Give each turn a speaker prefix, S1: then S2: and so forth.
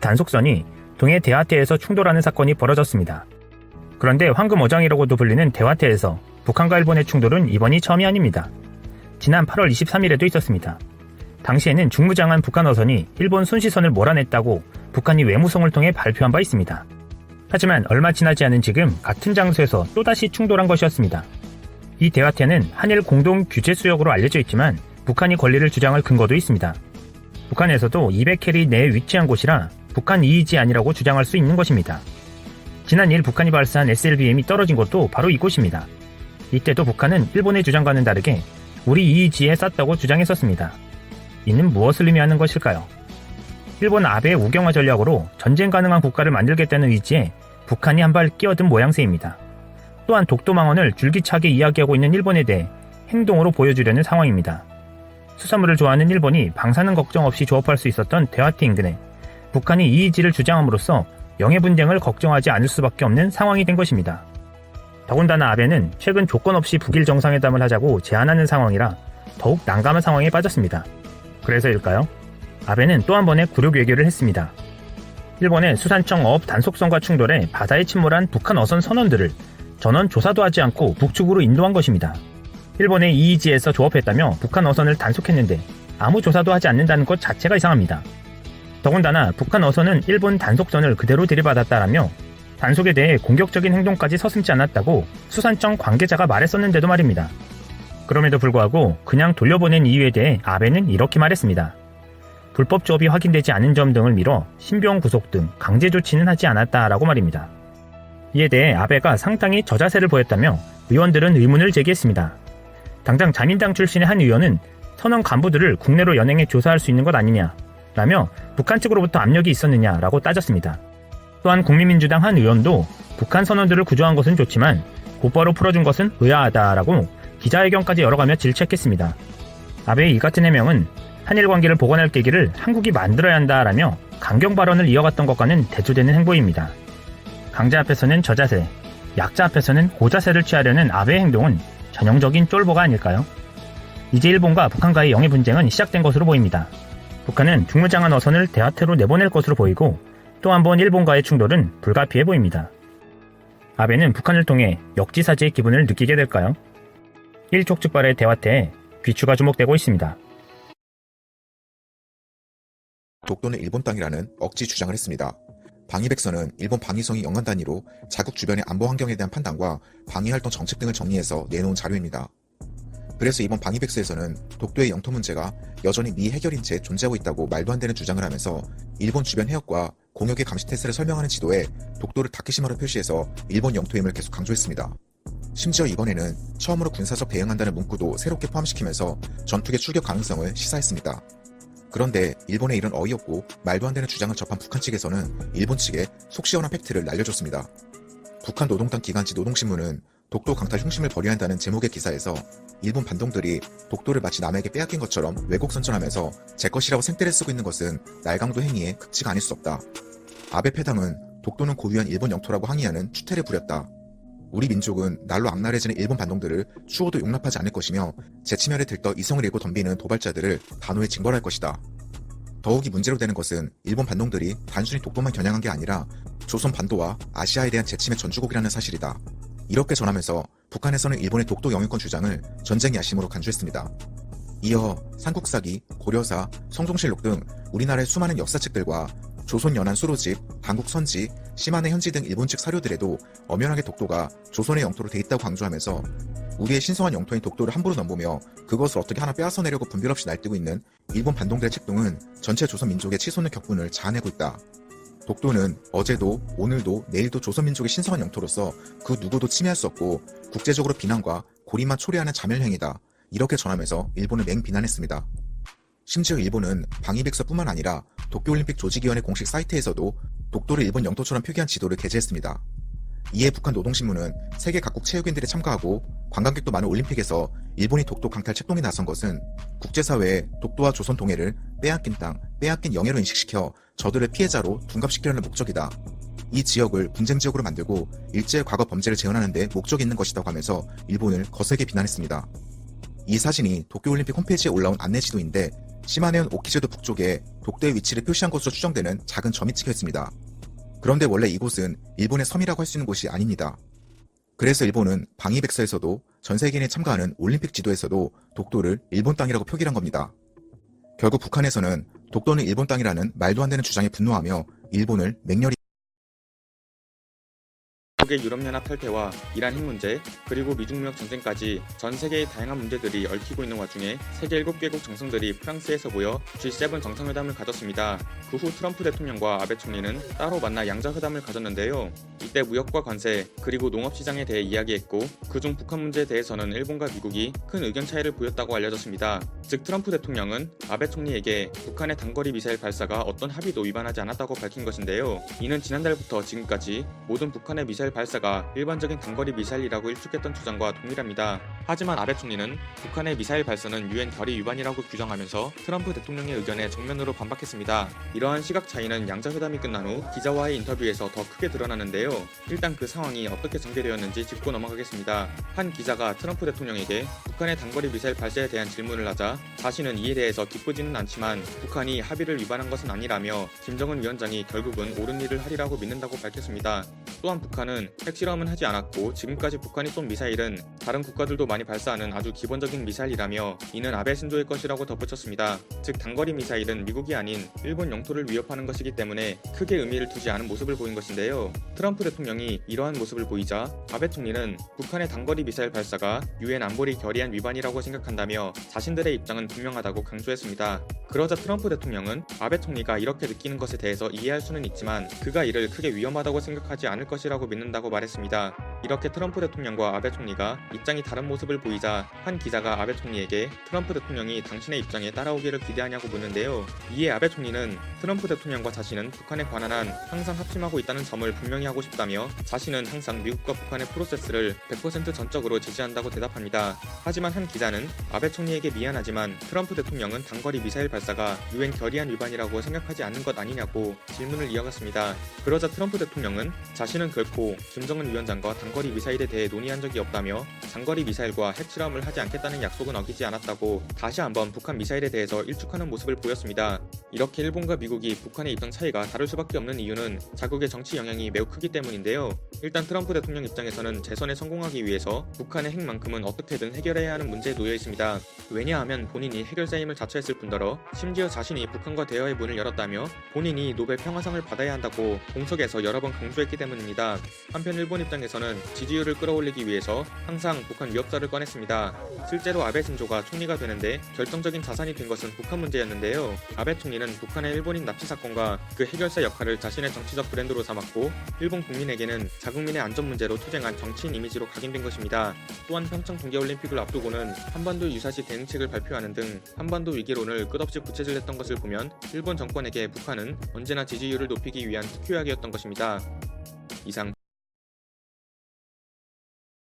S1: 단속선이 동해 대화태에서 충돌하는 사건이 벌어졌습니다. 그런데 황금어장이라고도 불리는 대화태에서 북한과 일본의 충돌은 이번이 처음이 아닙니다. 지난 8월 23일에도 있었습니다. 당시에는 중무장한 북한 어선이 일본 순시선을 몰아냈다고 북한이 외무성을 통해 발표한 바 있습니다. 하지만 얼마 지나지 않은 지금 같은 장소에서 또다시 충돌한 것이었습니다. 이 대화태는 한일 공동 규제 수역으로 알려져 있지만 북한이 권리를 주장할 근거도 있습니다. 북한에서도 200캐리 내에 위치한 곳이라 북한 이의지 아니라고 주장할 수 있는 것입니다. 지난 2일 북한이 발사한 SLBM이 떨어진 곳도 바로 이곳입니다. 이때도 북한은 일본의 주장과는 다르게 우리 이의지에 쐈다고 주장했었습니다. 이는 무엇을 의미하는 것일까요? 일본 아베의 우경화 전략으로 전쟁 가능한 국가를 만들겠다는 의지에 북한이 한 발 끼어든 모양새입니다. 또한 독도망언을 줄기차게 이야기하고 있는 일본에 대해 행동으로 보여주려는 상황입니다. 수산물을 좋아하는 일본이 방사능 걱정 없이 조업할 수 있었던 대화태 인근에 북한이 이의지를 주장함으로써 영해분쟁을 걱정하지 않을 수밖에 없는 상황이 된 것입니다. 더군다나 아베는 최근 조건 없이 북일 정상회담을 하자고 제안하는 상황이라 더욱 난감한 상황에 빠졌습니다. 그래서일까요? 아베는 또 한 번의 굴욕 외교를 했습니다. 일본의 수산청 어업 단속선과 충돌해 바다에 침몰한 북한 어선 선원들을 전원 조사도 하지 않고 북측으로 인도한 것입니다. 일본의 이의지에서 조업했다며 북한 어선을 단속했는데 아무 조사도 하지 않는다는 것 자체가 이상합니다. 더군다나 북한 어선은 일본 단속선을 그대로 들이받았다라며 단속에 대해 공격적인 행동까지 서슴지 않았다고 수산청 관계자가 말했었는데도 말입니다. 그럼에도 불구하고 그냥 돌려보낸 이유에 대해 아베는 이렇게 말했습니다. 불법 조업이 확인되지 않은 점 등을 미뤄 신병 구속 등 강제 조치는 하지 않았다라고 말입니다. 이에 대해 아베가 상당히 저자세를 보였다며 의원들은 의문을 제기했습니다. 당장 자민당 출신의 한 의원은 선원 간부들을 국내로 연행해 조사할 수 있는 것 아니냐 라며 북한 측으로부터 압력이 있었느냐라고 따졌습니다. 또한 국민민주당 한 의원도 북한 선원들을 구조한 것은 좋지만 곧바로 풀어준 것은 의아하다라고 기자회견까지 열어가며 질책했습니다. 아베의 이 같은 해명은 한일 관계를 복원할 계기를 한국이 만들어야 한다라며 강경 발언을 이어갔던 것과는 대조되는 행보입니다. 강자 앞에서는 저자세, 약자 앞에서는 고자세를 취하려는 아베의 행동은 전형적인 쫄보가 아닐까요? 이제 일본과 북한과의 영해 분쟁은 시작된 것으로 보입니다. 북한은 중무장한 어선을 대화태로 내보낼 것으로 보이고 또 한 번 일본과의 충돌은 불가피해 보입니다. 아베는 북한을 통해 역지사지의 기분을 느끼게 될까요? 일촉즉발의 대화태에 귀추가 주목되고 있습니다.
S2: 독도는 일본 땅이라는 억지 주장을 했습니다. 방위백서는 일본 방위성이 영한 단위로 자국 주변의 안보 환경에 대한 판단과 방위활동 정책 등을 정리해서 내놓은 자료입니다. 그래서 이번 방위백서에서는 독도의 영토 문제가 여전히 미해결인 채 존재하고 있다고 말도 안 되는 주장을 하면서 일본 주변 해역과 공역의 감시태세를 설명하는 지도에 독도를 다케시마로 표시해서 일본 영토임을 계속 강조했습니다. 심지어 이번에는 처음으로 군사적 대응한다는 문구도 새롭게 포함시키면서 전투기 출격 가능성을 시사했습니다. 그런데 일본의 이런 어이없고 말도 안 되는 주장을 접한 북한 측에서는 일본 측에 속 시원한 팩트를 날려줬습니다. 북한 노동당 기간지 노동신문은 독도 강탈 흉심을 벌여야 한다는 제목의 기사에서 일본 반동들이 독도를 마치 남에게 빼앗긴 것처럼 왜곡 선전하면서 제 것이라고 생떼를 쓰고 있는 것은 날강도 행위의 극치가 아닐 수 없다. 아베 패당은 독도는 고유한 일본 영토라고 항의하는 추태를 부렸다. 우리 민족은 날로 악랄해지는 일본 반동들을 추호도 용납하지 않을 것이며 제치멸에 들떠 이성을 잃고 덤비는 도발자들을 단호히 징벌할 것이다. 더욱이 문제로 되는 것은 일본 반동들이 단순히 독도만 겨냥한 게 아니라 조선 반도와 아시아에 대한 재침의 전주곡이라는 사실이다. 이렇게 전하면서 북한에서는 일본의 독도 영유권 주장을 전쟁 야심으로 간주했습니다. 이어 삼국사기, 고려사, 성종실록 등 우리나라의 수많은 역사책들과 조선연안 수로집, 한국선지, 시마네 현지 등 일본 측 사료들에도 엄연하게 독도가 조선의 영토로 돼 있다고 강조하면서 우리의 신성한 영토인 독도를 함부로 넘보며 그것을 어떻게 하나 빼앗아내려고 분별 없이 날뛰고 있는 일본 반동들의 책동은 전체 조선 민족의 치솟는 격분을 자아내고 있다. 독도는 어제도 오늘도 내일도 조선민족의 신성한 영토로서 그 누구도 침해할 수 없고 국제적으로 비난과 고리만 초래하는 자멸행위다. 이렇게 전하면서 일본을 맹비난했습니다. 심지어 일본은 방위백서뿐만 아니라 도쿄올림픽 조직위원회 공식 사이트에서도 독도를 일본 영토처럼 표기한 지도를 게재했습니다. 이에 북한 노동신문은 세계 각국 체육인들이 참가하고 관광객도 많은 올림픽에서 일본이 독도 강탈 책동에 나선 것은 국제사회에 독도와 조선 동해를 빼앗긴 땅, 빼앗긴 영해로 인식시켜 저들을 피해자로 둔갑시키려는 목적이다. 이 지역을 분쟁지역으로 만들고 일제의 과거 범죄를 재현하는 데 목적이 있는 것이라고 하면서 일본을 거세게 비난했습니다. 이 사진이 도쿄올림픽 홈페이지에 올라온 안내 지도인데 시마네현 오키제도 북쪽에 독도의 위치를 표시한 것으로 추정되는 작은 점이 찍혀 있습니다. 그런데 원래 이곳은 일본의 섬이라고 할 수 있는 곳이 아닙니다. 그래서 일본은 방위백서에서도 전 세계인이 참가하는 올림픽 지도에서도 독도를 일본 땅이라고 표기한 겁니다. 결국 북한에서는 독도는 일본 땅이라는 말도 안 되는 주장에 분노하며 일본을 맹렬히
S3: 미국의 유럽연합 탈퇴와 이란 핵 문제, 그리고 미중무역 전쟁까지 전 세계의 다양한 문제들이 얽히고 있는 와중에 세계 7개국 정상들이 프랑스에서 모여 G7 정상회담을 가졌습니다. 그 후 트럼프 대통령과 아베 총리는 따로 만나 양자회담을 가졌는데요. 이때 무역과 관세, 그리고 농업시장에 대해 이야기했고 그중 북한 문제에 대해서는 일본과 미국이 큰 의견 차이를 보였다고 알려졌습니다. 즉 트럼프 대통령은 아베 총리에게 북한의 단거리 미사일 발사가 어떤 합의도 위반하지 않았다고 밝힌 것인데요. 이는 지난달부터 지금까지 모든 북한의 미사일 발사가 일반적인 단거리 미사일이라고 일축했던 주장과 동일합니다. 하지만 아베 총리는 북한의 미사일 발사는 유엔 결의 위반이라고 규정하면서 트럼프 대통령의 의견에 정면으로 반박했습니다. 이러한 시각 차이는 양자회담이 끝난 후 기자와의 인터뷰에서 더 크게 드러나는데요. 일단 그 상황이 어떻게 전개되었는지 짚고 넘어가겠습니다. 한 기자가 트럼프 대통령에게 북한의 단거리 미사일 발사에 대한 질문을 하자 자신은 이에 대해서 기쁘지는 않지만 북한이 합의를 위반한 것은 아니라며 김정은 위원장이 결국은 옳은 일을 하리라고 믿는다고 밝혔습니다. 또한 북한은 핵실험은 하지 않았고 지금까지 북한이 쏜 미사일은 다른 국가들도 많이 발사하는 아주 기본적인 미사일이라며 이는 아베 신조의 것이라고 덧붙였습니다. 즉 단거리 미사일은 미국이 아닌 일본 영토를 위협하는 것이기 때문에 크게 의미를 두지 않은 모습을 보인 것인데요. 트럼프 대통령이 이러한 모습을 보이자 아베 총리는 북한의 단거리 미사일 발사가 유엔 안보리 결의안 위반이라고 생각한다며 자신들의 입장은 분명하다고 강조했습니다. 그러자 트럼프 대통령은 아베 총리가 이렇게 느끼는 것에 대해서 이해할 수는 있지만 그가 이를 크게 위험하다고 생각하지 않을 것이라고 믿는다고 말했습니다. 이렇게 트럼프 대통령과 아베 총리가 입장이 다른 모습을 보이자 한 기자가 아베 총리에게 트럼프 대통령이 당신의 입장에 따라오기를 기대하냐고 묻는데요. 이에 아베 총리는 트럼프 대통령과 자신은 북한에 관한 한 항상 합심하고 있다는 점을 분명히 하고 싶다며 자신은 항상 미국과 북한의 프로세스를 100% 전적으로 지지한다고 대답합니다. 하지만 한 기자는 아베 총리에게 미안하지만 트럼프 대통령은 단거리 미사일 발사가 유엔 결의안 위반이라고 생각하지 않는 것 아니냐고 질문을 이어갔습니다. 그러자 트럼프 대통령은 자신은 결코 김정은 위원장과 단거리 미사일에 대해 논의한 적이 없다며 장거리 미사일과 핵실험을 하지 않겠다는 약속은 어기지 않았다고 다시 한번 북한 미사일에 대해서 일축하는 모습을 보였습니다. 이렇게 일본과 미국이 북한의 입장 차이가 다를 수밖에 없는 이유는 자국의 정치 영향이 매우 크기 때문인데요. 일단 트럼프 대통령 입장에서는 재선에 성공하기 위해서 북한의 핵만큼은 어떻게든 해결해야 하는 문제에 놓여 있습니다. 왜냐하면 본인이 해결사임을 자처했을 뿐더러 심지어 자신이 북한과 대화의 문을 열었다며 본인이 노벨 평화상을 받아야 한다고 공석에서 여러 번 강조했기 때문입니다. 한편 일본 입장에서는 지지율을 끌어올리기 위해서 항상 북한 위협자를 꺼냈습니다. 실제로 아베 신조가 총리가 되는데 결정적인 자산이 된 것은 북한 문제였는데요. 아베 총리는 북한의 일본인 납치 사건과 그 해결사 역할을 자신의 정치적 브랜드로 삼았고 일본 국민에게는 자국민의 안전 문제로 투쟁한 정치인 이미지로 각인된 것입니다. 또한 평창 동계올림픽을 앞두고는 한반도 유사시 대응책을 발표하는 등 한반도 위기론을 끝없이 부채질했던 것을 보면 일본 정권에게 북한은 언제나 지지율을 높이기 위한 특효약이었던 것입니다. 이상